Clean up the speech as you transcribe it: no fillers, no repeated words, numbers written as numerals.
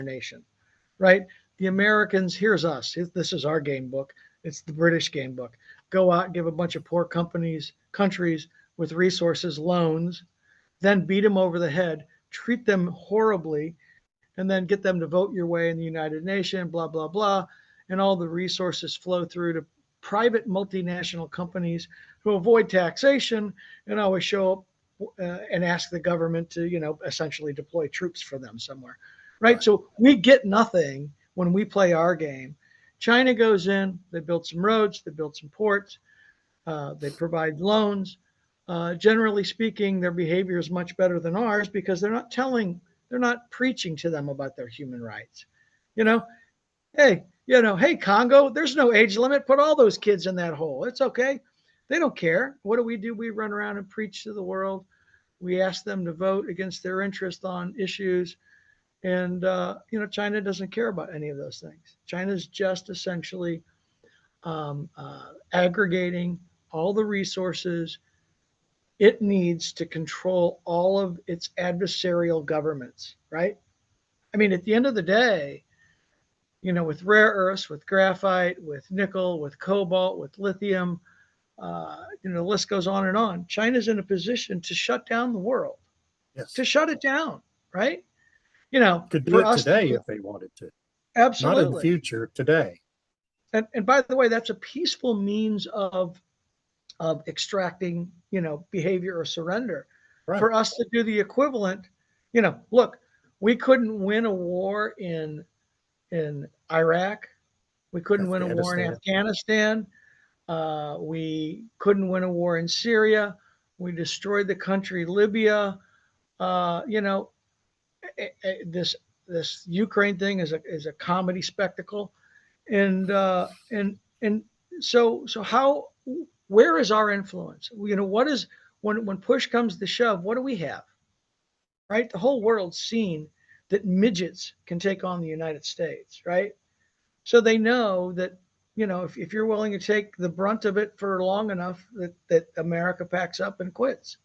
nation, right? The Americans, here's us. This is our game book. It's the British game book. Go out, give a bunch of poor countries with resources, loans, then beat them over the head, treat them horribly, and then get them to vote your way in the United Nations, blah, blah, blah. And all the resources flow through to private multinational companies who avoid taxation and always show up and ask the government to, essentially deploy troops for them somewhere, right? Right. So we get nothing when we play our game. China goes in, they build some roads, they build some ports, they provide loans. Generally speaking, their behavior is much better than ours because they're not preaching to them about their human rights. You Yeah. know, hey, Congo, there's no age limit. Put all those kids in that hole. It's okay. They don't care. What do? We run around and preach to the world. We ask them to vote against their interest on issues. And, China doesn't care about any of those things. China's just essentially aggregating all the resources it needs to control all of its adversarial governments, right? I mean, at the end of the day, with rare earths, with graphite, with nickel, with cobalt, with lithium, the list goes on and on. China's in a position to shut down the world, to Yes. shut it down, right? Could do For it us to today do, if they wanted to. Not in the absolutely. future, today. And by the way, that's a peaceful means of extracting, behavior or surrender. Right. For us to do the equivalent, look, we couldn't win a war in Iraq. We couldn't win a war in Afghanistan. Afghanistan. We couldn't win a war in Syria. We destroyed the country Libya. Uh, you know, this Ukraine thing is a comedy spectacle, and so how where is our influence? What is when push comes to shove? What do we have? Right, the whole world's seen that midgets can take on the United States, right? So they know that if you're willing to take the brunt of it for long enough, that America packs up and quits.